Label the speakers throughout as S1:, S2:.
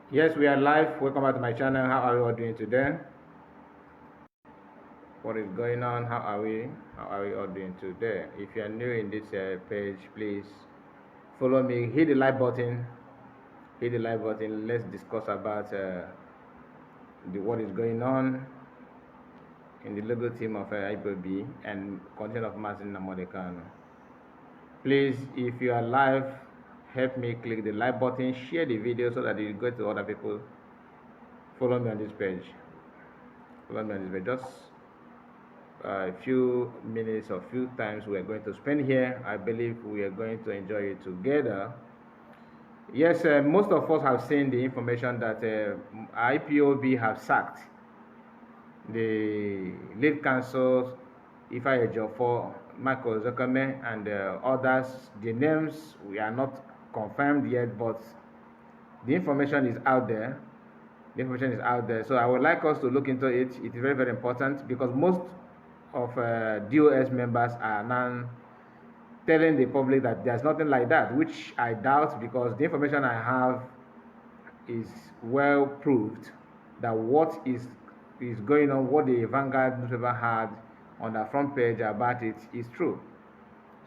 S1: Yes, we are live. Welcome back to my channel. How are we all doing today? What is going on? How are we all doing today? If you are new in this page, please follow me. Hit the like button. Hit the like button. Let's discuss about what is going on in the legal team of IPOB and content of Martin Namodekano. Please, if you are live, help me click the like button, share the video so that it will go to other people. Follow me on this page. Follow me on this page. Just a few minutes or few times we are going to spend here. I believe we are going to enjoy it together. Yes, most of us have seen the information that IPOB have sacked the lead counsel Ifeanyi Ejiofor, Michael Zakame, and others. The names we are not confirmed yet, but the information is out there. The information is out there. So I would like us to look into it. It is very, very important because most of DOS members are now telling the public that there's nothing like that, which I doubt because the information I have is well proved that what is going on, what the Vanguard newspaper had on the front page about it is true.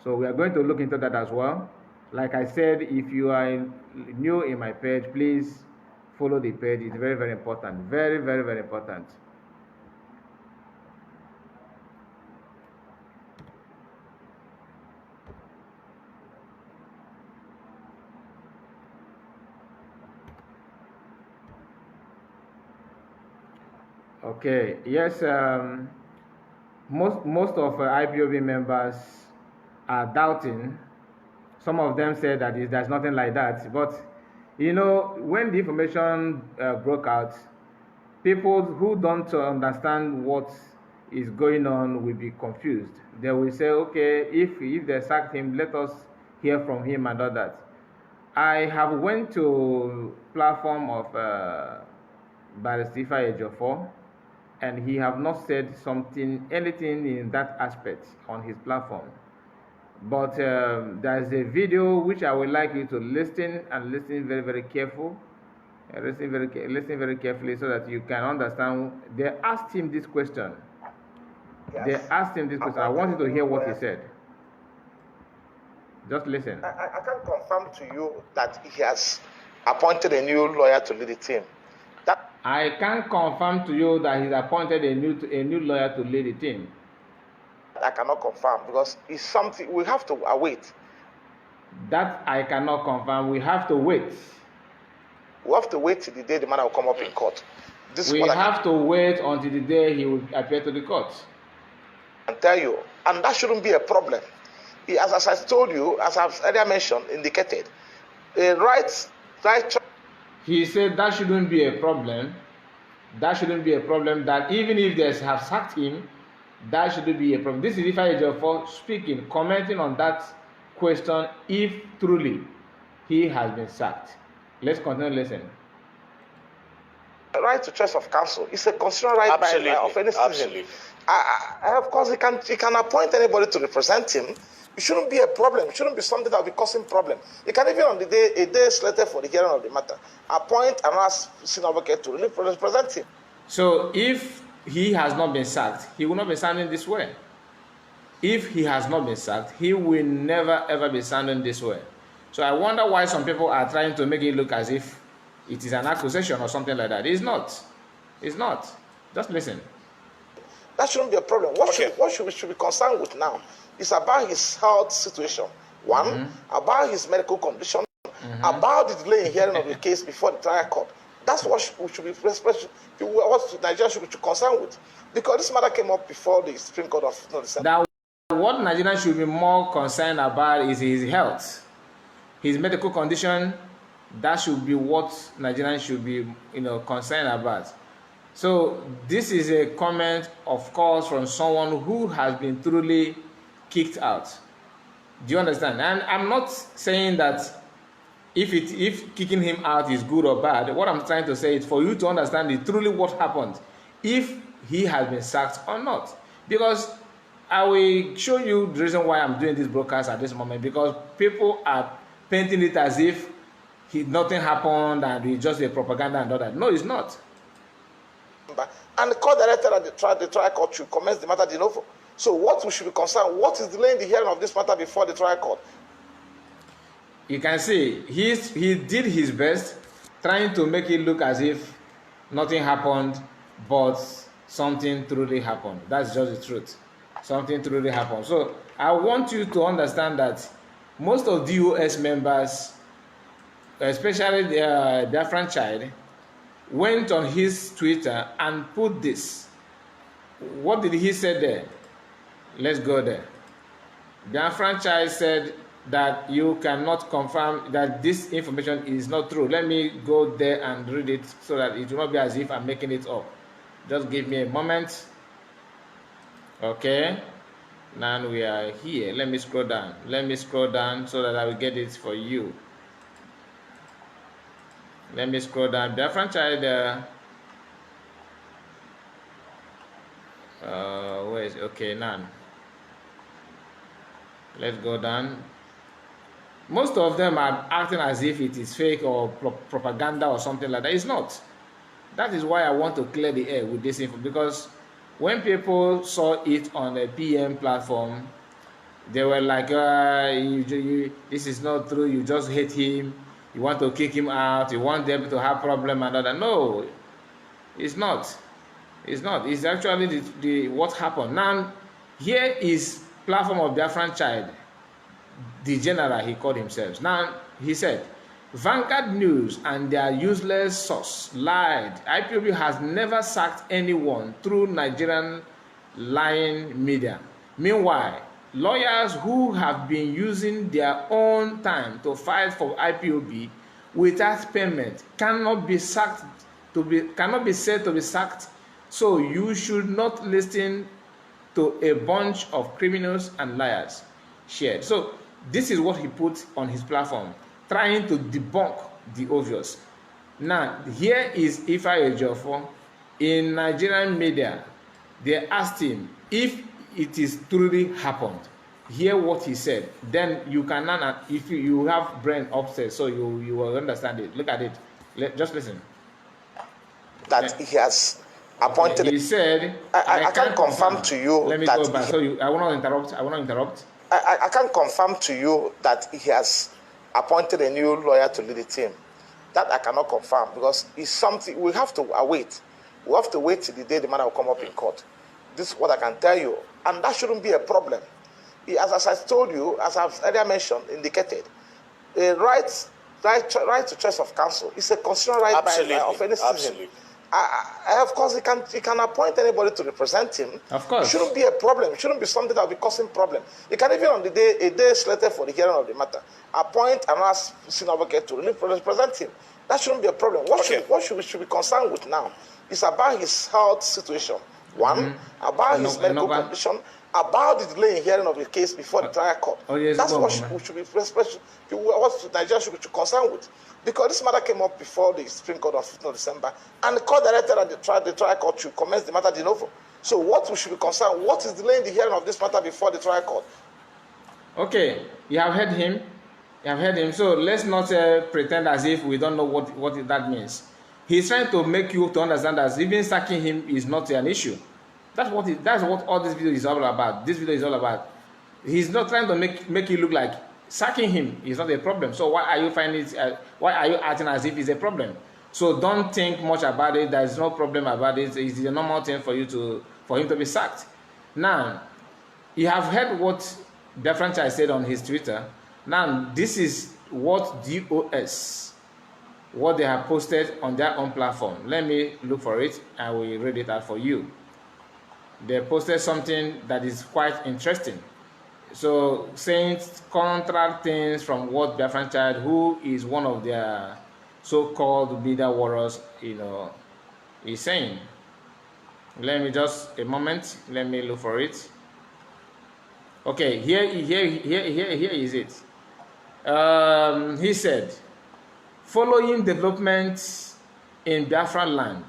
S1: So we are going to look into that as well. Like I said, if you are new in my page, please follow the page. It's very, very important. Very, very, very important. Okay, yes, most of IPOB members are doubting. Some of them say that there's nothing like that. But, you know, when the information broke out, people who don't understand what is going on will be confused. They will say, okay, if they sacked him, let us hear from him and all that. I have went to platform of Barrister Ejiofor, and he have not said anything in that aspect on his platform. But there's a video which I would like you to listen very, very careful. Listen very carefully so that you can understand. They asked him this question. Yes. They asked him this question. I want you to hear what he said. Just listen.
S2: I can confirm to you that he has appointed a new lawyer to lead the team.
S1: I can confirm to you that he's appointed a new lawyer to lead the team.
S2: I cannot confirm because it's something we have to await.
S1: That I cannot confirm. We have to wait.
S2: We have to wait till the day the man will come up in court.
S1: We have to wait until the day he will appear to the court.
S2: And tell you, and that shouldn't be a problem. As I told you, as I've earlier mentioned, indicated, right.
S1: He said that shouldn't be a problem. That shouldn't be a problem. That even if they have sacked him, that shouldn't be a problem. This is Ifeanyi Ejiofor speaking, commenting on that question. If truly he has been sacked, let's continue listening.
S2: Right to choice of counsel is a constitutional right of any citizen. Absolutely. Of course, he can appoint anybody to represent him. It shouldn't be a problem. It shouldn't be something that will be causing problem. You can even on the day, a day later for the hearing of the matter, appoint another senior advocate to represent him.
S1: So if he has not been sacked, he will not be sounding this way. If he has not been sacked, he will never ever be sounding this way. So I wonder why some people are trying to make it look as if it is an accusation or something like that. It's not. It's not. Just listen.
S2: That shouldn't be a problem. What we should be concerned with now is about his health situation. One, about his medical condition, about the delay in hearing of the case before the trial court. That's what we should be, what Nigeria should be concerned with. Because this matter came up before the Supreme Court of December.
S1: What Nigeria should be more concerned about is his health, his medical condition. That should be what Nigerians should be, concerned about. So this is a comment, of course, from someone who has been truly kicked out. Do you understand? And I'm not saying that if kicking him out is good or bad. What I'm trying to say is for you to understand truly what happened, if he has been sacked or not. Because I will show you the reason why I'm doing this broadcast at this moment, because people are painting it as if nothing happened and it's just a propaganda and all that. No, it's not.
S2: And the court director at the trial court should commence the matter de novo. So what we should be concerned, what is delaying the hearing of this matter before the trial court?
S1: You can see he did his best trying to make it look as if nothing happened, but something truly happened. That's just the truth. Something truly happened. So I want you to understand that most of DOS members, especially their franchise, went on his Twitter and put this. What did he say there? Let's go there. Their franchise said that you cannot confirm that this information is not true. Let me go there and read it so that it will not be as if I'm making it up. Just give me a moment. Okay. Now we are here. Let me scroll down. Let me scroll down so that I will get it for you. Let me scroll down. The franchise where is it? Okay, now let's go down. Most of them are acting as if it is fake or propaganda or something like that. It's not. That is why I want to clear the air with this info, because when people saw it on a PM platform, they were like, this is not true, you just hate him, you want to kick him out, you want them to have problem and all that. No, it's not. It's not. It's actually the what happened. Now, here is platform of their franchise, the general he called himself. Now, he said, Vanguard News and their useless source lied. IPOB has never sacked anyone through Nigerian lying media. Meanwhile, lawyers who have been using their own time to fight for IPOB without payment cannot be said to be sacked. So you should not listen to a bunch of criminals and liars. Shared. So this is what he put on his platform, trying to debunk the obvious. Now, here is Ifeanyi Ejiofor. In Nigerian media, they asked him if it is truly happened. Hear what he said. Then you can, if you have brain upstairs, so you will understand it. Look at it. Just listen.
S2: That he has appointed.
S1: He said,
S2: I can't confirm to you.
S1: Let me
S2: that
S1: go back. I will not interrupt. I will not interrupt.
S2: I can't confirm to you that he has appointed a new lawyer to lead the team. That I cannot confirm, because it's something we have to await. We have to wait till the day the matter will come up in court. This is what I can tell you, and that shouldn't be a problem. As I told you, as I've earlier mentioned, indicated, a right to choice of counsel is a constitutional right of any citizen. Of course, he can appoint anybody to represent him.
S1: Of course.
S2: It shouldn't be a problem. It shouldn't be something that will be causing problem. You can even on the day, a day slated for the hearing of the matter, appoint another senior advocate to represent him. That shouldn't be a problem. What we should be concerned with now is about his health situation. One, about his medical condition, about the delay in hearing of the case before the trial court. That's what we should be, what Nigeria should be concerned with. Because this matter came up before the Supreme Court on 15th of December, and the court director at the trial court should commence the matter de novo. So what we should be concerned, what is delaying the hearing of this matter before the trial court?
S1: Okay, you have heard him. You have heard him. So let's not pretend as if we don't know what that means. He's trying to make you to understand that even sacking him is not an issue. That's what all this video is all about. This video is all about. He's not trying to make you look like sacking him is not a problem. So why are you finding it? Why are you acting as if it's a problem? So don't think much about it. There's no problem about it. It's a normal thing for him to be sacked. Now, you have heard what the franchise said on his Twitter. Now, this is what DOS, what they have posted on their own platform. Let me look for it. I will read it out for you. They posted something that is quite interesting. So saying contrary things from what their franchise, who is one of their so-called media warriors, is saying. Let me just a moment. Let me look for it. Okay, here is it. He said, following developments in Biafran land,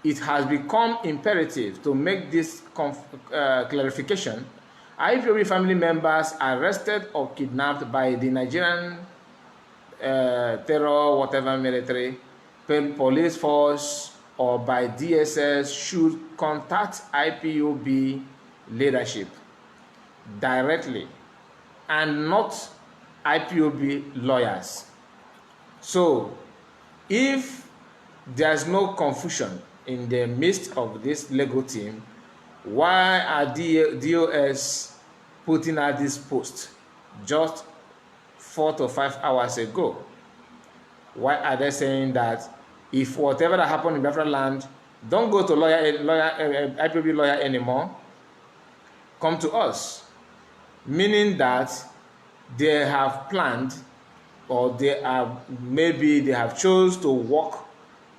S1: it has become imperative to make this clarification. IPOB family members arrested or kidnapped by the Nigerian terror, whatever military, police force, or by DSS should contact IPOB leadership directly and not IPOB lawyers. So if there's no confusion in the midst of this legal team, why are DOS putting out this post just 4 to 5 hours ago? Why are they saying that if whatever that happened in Biafra land, don't go to IPOB lawyer anymore, come to us? Meaning that they have planned, or maybe they have chose to work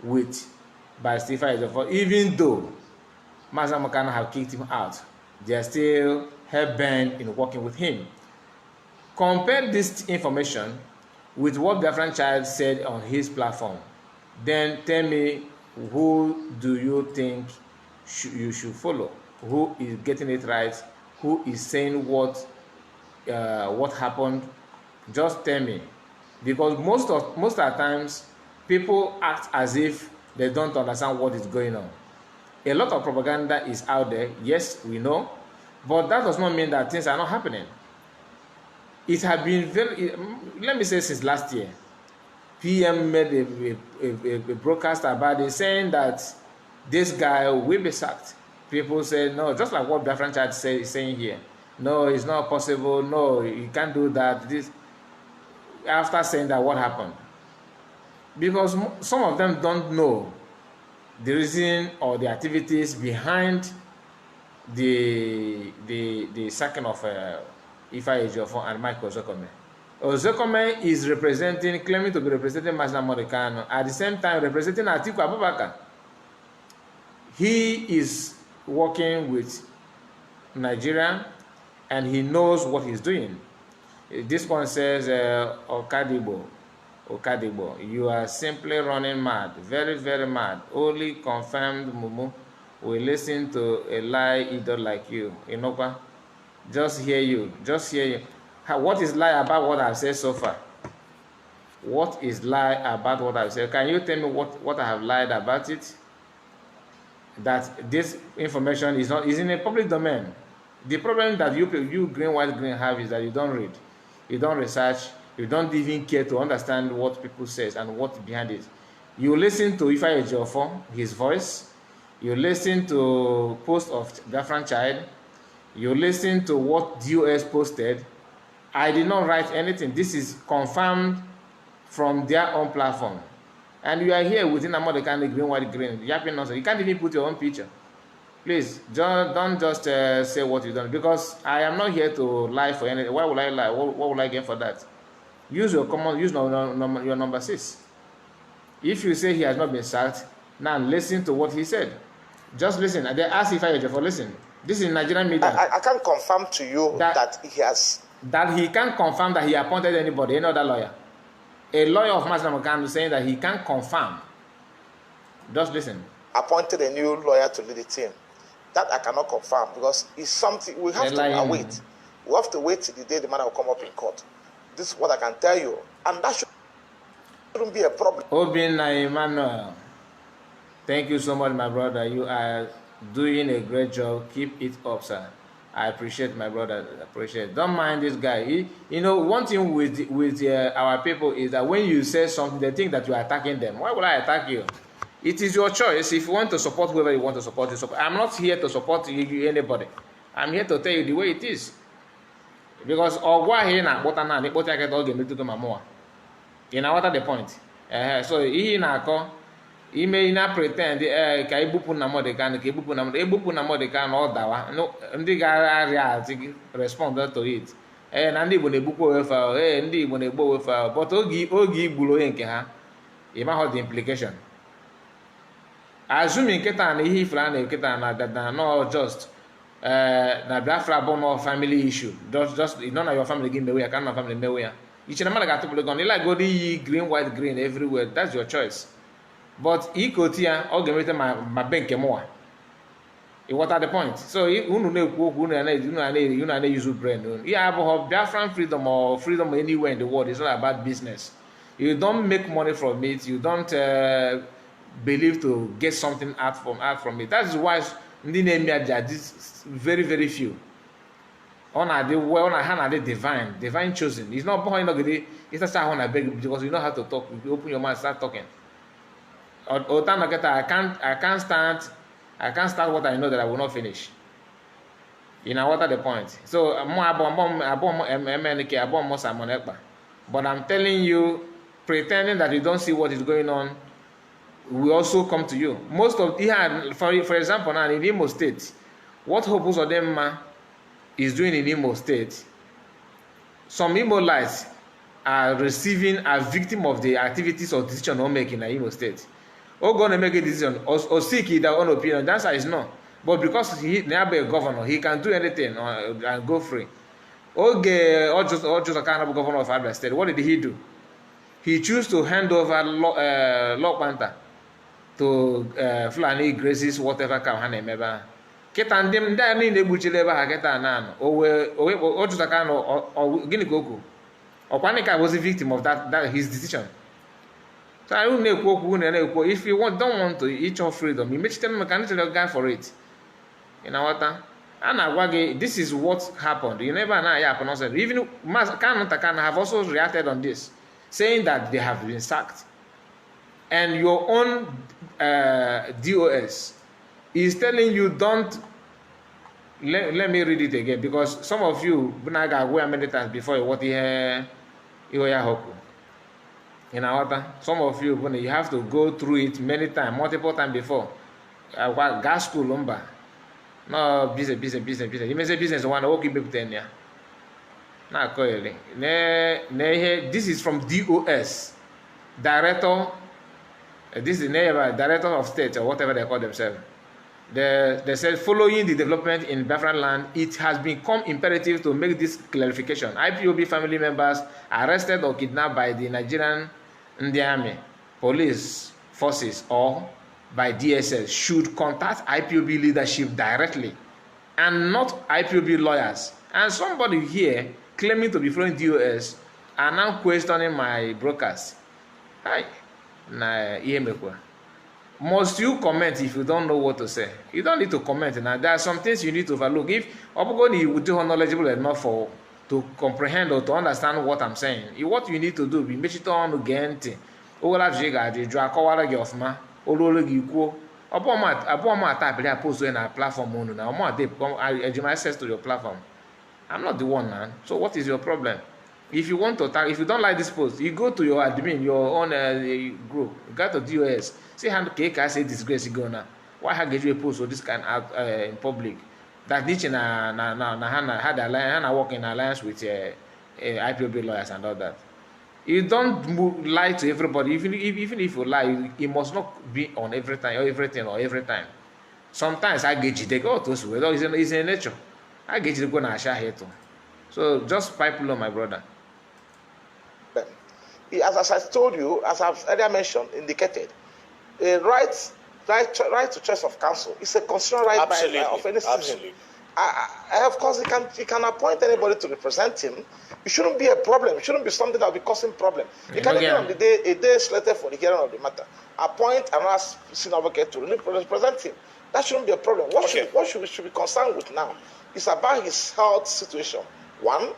S1: with Barrister Ejiofor, even though Maza Mokana have kicked him out. They are still hell-bent in working with him. Compare this information with what Biafran Child said on his platform. Then tell me, who do you think you should follow? Who is getting it right? Who is saying what happened? Just tell me. Because most of the times, people act as if they don't understand what is going on. A lot of propaganda is out there, yes, we know, but that does not mean that things are not happening. It has been let me say since last year, PM made a broadcast about it saying that this guy will be sacked. People say, no, just like what Biafran Child is saying here. No, it's not possible. No, you can't do that. After saying that, what happened? Because some of them don't know the reason or the activities behind the sacking of Ifeanyi Ejiofor and Michael Ozokome. Ozokome is claiming to be representing Mazi Morikano, at the same time representing Atiku Abubakar. He is working with Nigeria and he knows what he's doing. This one says, Okadibo, you are simply running mad, very, very mad. Only confirmed Mumu will listen to a lie idiot like you. Inokwa, just hear you. What is lie about what I've said so far? What is lie about what I've said? Can you tell me what I have lied about it? That this information is in a public domain. The problem that you green, white, green have is that you don't read, you don't research, you don't even care to understand what people say and what's behind it. You listen to Ifeanyi Ejiofor, his voice. You listen to post of Biafran Child. You listen to what DOS posted. I did not write anything. This is confirmed from their own platform. And you are here within Amodekane green, white, green. Yapping nonsense. You can't even put your own picture. Please, don't just say what you don't. Because I am not here to lie for anything. Why would I lie? What would I gain for that? Use your your number 6. If you say he has not been sacked, now listen to what he said. Just listen. And they ask Ifeanyi Ejiofor, listen. This is Nigerian media.
S2: I can't confirm to you that he has.
S1: That he can't confirm that he appointed anybody, any other lawyer. A lawyer of Mazi Morikano saying that he can't confirm. Just listen.
S2: Appointed a new lawyer to lead the team. That I cannot confirm because it's something we have to wait. We have to wait till the day the man will come up in court. This is what I can tell you, and that shouldn't be a problem.
S1: Obinna Emmanuel, thank you so much, my brother. You are doing a great job. Keep it up, sir. I appreciate, my brother. Appreciate. Don't mind this guy. One thing with our people is that when you say something, they think that you are attacking them. Why would I attack you? It is your choice. If you want to support whoever you want to support, I'm not here to support anybody. I'm here to tell you the way it is. Because what the point. So ime na pretend ka ibupu na Morikano ka ibupu na Morikano ọ dawa ndị ga-arịa respond to it na ndị Igbo na-egbukwa owefa ndị Igbo na-egbu owefa but oge igburu onye nke ha ịmahụ the implication assuming nkịta na ihe ifere a na-eketa na no just na Biafra bụ no family issue just none of your family gị mewe ya ka na family mewe ya iche na mmadụ ga-atụpụrụ gị like go iyi green white green everywhere. That's your choice. But ikoti ya ọ ga-emete ma be nke mụwa. What are the point? So unu na-ekwu okwu unu na-use brain. Ihe abụghị Biafran freedom or freedom anywhere in the world. It's not about business. You don't make money from it. You don't believe to get something out from it. That is why ndị na-eme aja this very very few. On a the divine chosen. It's not behind the it's a on a beg because you know how to talk. You open your mouth, start talking. Or time I can't start what I know that I will not finish. You know what are the point? So MNK, but I'm telling you, pretending that you don't see what is going on will also come to you. Most of for example now in Imo State, what Hope Uzodinma is doing in Imo State, some Imolites are victim of the activities or decision not making in Imo State. Or going to make a decision or seek their own opinion. The answer is no. But because he never a governor, he can do anything and go free. Oge or just a kind of governor of Abia State. What did he do? He chose to hand over Law Panther to Fulani Graces, whatever can hand him ever. Ketan dem da ni ne buchile ba haketa nan. O just a kind of gini goku. Okwanika was a victim of that his decision. So I don't know if you don't want to eat your freedom, you make them mechanical guy for it. You know what? And this is what happened. You never know happen. Even Kanutaka have also reacted on this, saying that they have been sacked. And your own DOS is telling you don't. Let me read it again because some of you were many times before what you hear. You know what? Some of you have to go through it multiple times before. Gas school lumber. No business. You may say business one okay people 10 years. Now clearly. This is from DOS. Director. This is Director of State or whatever they call themselves. They said following the development in Biafran land, it has become imperative to make this clarification. IPOB family members arrested or kidnapped by the Nigerian Army, police forces, or by DSS should contact IPOB leadership directly and not IPOB lawyers. And somebody here claiming to be following DOS are now questioning my broadcast. Hi. Must you comment if you don't know what to say? You don't need to comment now. There are some things you need to overlook. If you would do knowledgeable enough to comprehend or to understand what I'm saying, what you need to do be make it on again. Post in a platform now. Access to your platform. I'm not the one now. So what is your problem? If you want to tag, if you don't like this post, you go to your admin, your own group, you go to DOS, say hand cake, I say disgrace you go now. Why I gave you a post or this kind out in public? That niche na had alliance, work in alliance with IPOB lawyers and all that. You don't lie to everybody. Even if you lie, it must not be on every time. Sometimes I get you. They go to swear. It's in nature. I get you to go na share here too. So just pipe low, my brother.
S2: As I told you, as I've earlier mentioned, indicated, a right to choice of counsel is a constitutional right of any citizen. Of course, he can appoint anybody to represent him. It shouldn't be a problem. It shouldn't be something that will be causing problem. He can even on the day, a day slated for the hearing of the matter, appoint another senior advocate to represent him. That shouldn't be a problem. What should be concerned with now is about his health situation. One.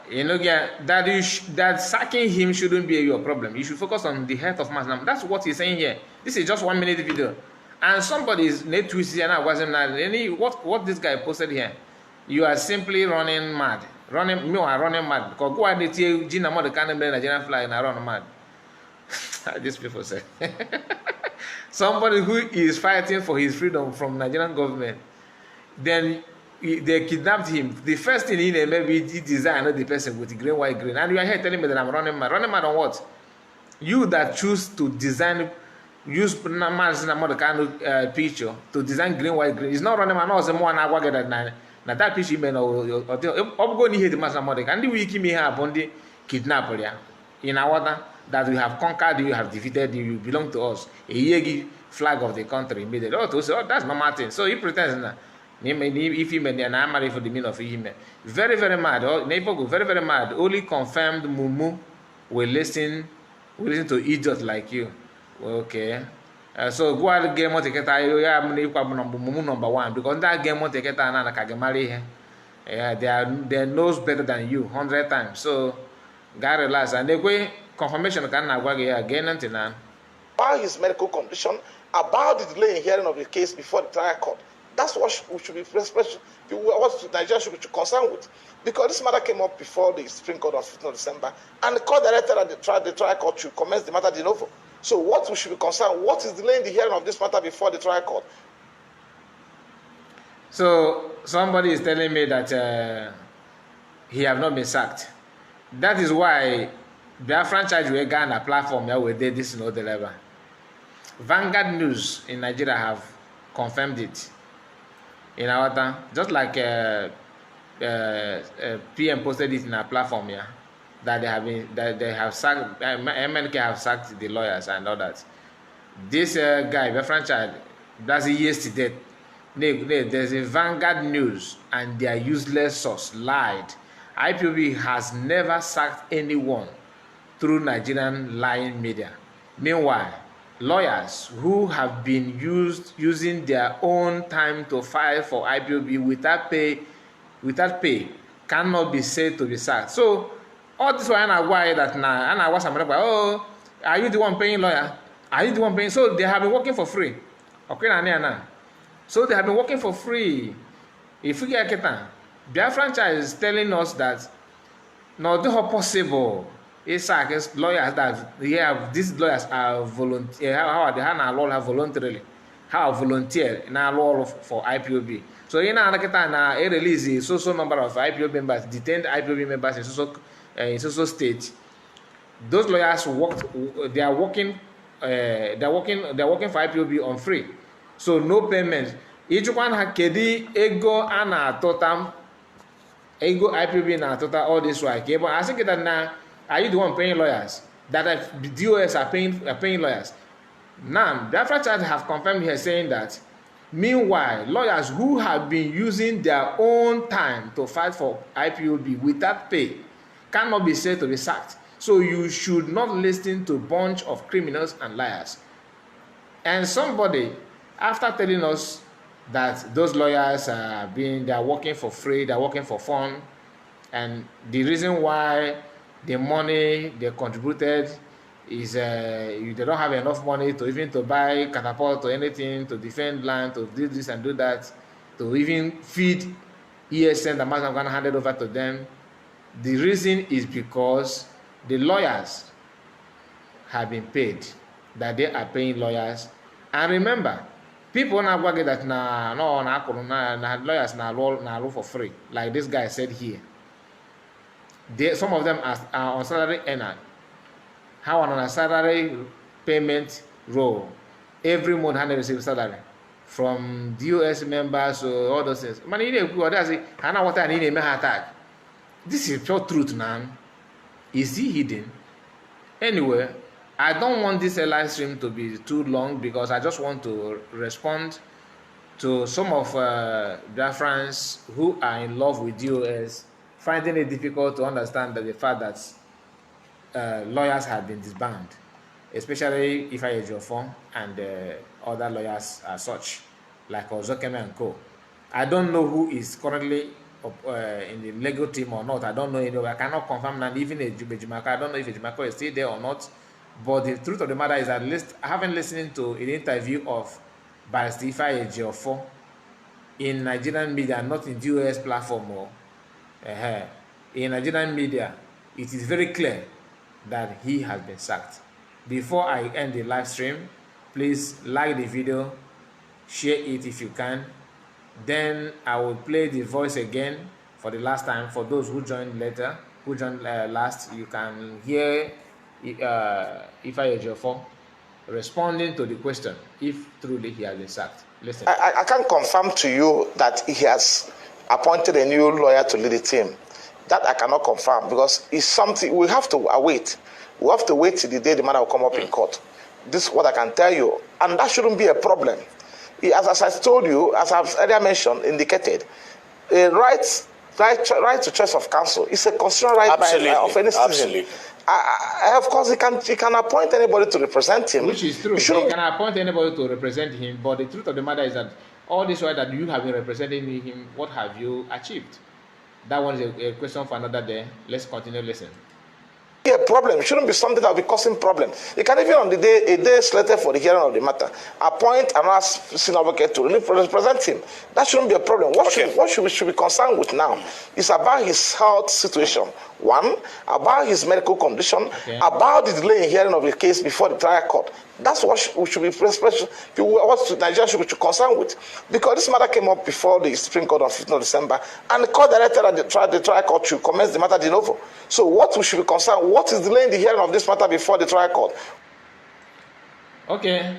S1: That sacking him shouldn't be your problem. You should focus on the health of man. Now, that's what he's saying here. This is just 1 minute video. And somebody's net tweets here now wasn't what this guy posted here. You are simply running mad. Running mad. Because go ahead and tell Gina Mother can't blame Nigerian fly and I run mad. These people say. Somebody who is fighting for his freedom from Nigerian government. Then they kidnapped him. The first thing he maybe he designed the person with the green, white, green. And you are here telling me that I'm running mad. Running mad on what? You that choose to design, use the kind of picture to design green, white, green. It's not running mad. No, it's more than that. That picture may know. Or go here the master model. And the wiki may have on the kidnapper. In our that we have conquered you, have defeated you, you belong to us. A Yegi flag of the country made it. Oh, that's not Martin. So he pretends that. If he made an armory for the meaning of him, very, very mad. Neighbor go very, very mad. Only confirmed Mumu will listen We listen to idiots like you. Okay. So go out game moteketa ya number one because that game moteketa na kagemari here. Yeah, they knows better than you 100 times. So God relax and they go confirmation can na gwa ya again na
S2: about his medical condition, about the delay in hearing of the case before the trial court. That's what we should be what Nigeria should be concerned with. Because this matter came up before the Supreme Court on 15th of December, and the court directed that the trial court should commence the matter de novo. So what we should be concerned, what is delaying the hearing of this matter before the trial court?
S1: So somebody is telling me that he have not been sacked. That is why their franchise will gain a platform where we did this in the level. Vanguard News in Nigeria have confirmed it in our time, just like PM posted it in our platform here, that they have sacked MNK have sacked the lawyers and all that. This guy, the franchise, that's yesterday. There's a Vanguard News and their useless source lied. IPOB has never sacked anyone through Nigerian lying media. Meanwhile, lawyers who have been using their own time to file for IPOB without pay cannot be said to be sacked. So all this one why that now and I was oh, are you the one paying lawyer? Are you the one paying? So they have been working for free. Okay, now. So they have been working for free. If we get their franchise is telling us that no, they are possible. It's like lawyers that these lawyers are volunteer. How are they? How law have voluntarily? How volunteer now law for IPOB? So in a release a so number of IPOB members, detained IPOB members in so state. Those lawyers worked. They are working for IPOB on free. So no payment. Each one has kedi ego ana total ego IPOB na total all this while. But I think that now are you the one paying lawyers? That the DOS are paying lawyers. Now the franchise have confirmed here saying that meanwhile lawyers who have been using their own time to fight for IPOB without pay cannot be said to be sacked. So you should not listen to a bunch of criminals and liars. And somebody, after telling us that those lawyers they are working for free, they are working for fun, and the reason why the money they contributed is they don't have enough money to even to buy catapult or anything, to defend land, to do this and do that, to even feed ESN, the amount I'm going to hand it over to them. The reason is because the lawyers have been paid, that they are paying lawyers. And remember, people now work that lawyers now for free, like this guy said here. Some of them are on salary earner. How on a salary payment role, every month they receive salary from DOS members or all those things. Man, this is pure truth, man. Is he hidden? Anyway, I don't want this live stream to be too long because I just want to respond to some of their friends who are in love with DOS, finding it difficult to understand that the fact that lawyers have been disbanded, especially Ifeanyi Ejiofor and other lawyers as such, like MNK. I don't know who is currently in the legal team or not. I don't know anyway. I cannot confirm that even Ejiofor. I don't know if Ejiofor is still there or not. But the truth of the matter is that I haven't listened to an interview of Barrister Ifeanyi Ejiofor in Nigerian media, not in DOS platform or in Nigerian media. It is very clear that he has been sacked. Before I end the live stream, please like the video, share it if you can. Then I will play the voice again for the last time. For those who joined later, who joined last, you can hear Ifeanyi Ejiofor responding to the question if truly he has been sacked. Listen.
S2: I can confirm to you that he has appointed a new lawyer to lead the team. That I cannot confirm because it's something we have to await. We have to wait till the day the matter will come up in court. This is what I can tell you, and that shouldn't be a problem. As I told you, as I've earlier mentioned, indicated, a right to choice of counsel is a constitutional right of any citizen. Of course, he can appoint anybody to represent him.
S1: Which is true. He can appoint anybody to represent him, but the truth of the matter is that all this while that you have been representing him, what have you achieved? That one is a question for another day. Let's continue listening.
S2: A problem. It shouldn't be something that will be causing problem. You can even on the day, a day slated for the hearing of the matter, appoint another senior advocate to represent him. That shouldn't be a problem. What we should be concerned with now is about his health situation. One, about his medical condition, about the delay in hearing of the case before the trial court. That's what we should be what Nigeria should be concerned with. Because this matter came up before the Supreme Court on 15th of December, and the court directed that the trial court should commence the matter de novo. So what we should be concerned, what is delaying the hearing of this matter before the trial court?
S1: Okay.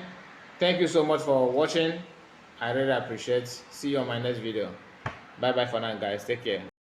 S1: Thank you so much for watching. I really appreciate it. See you on my next video. Bye bye for now, guys. Take care.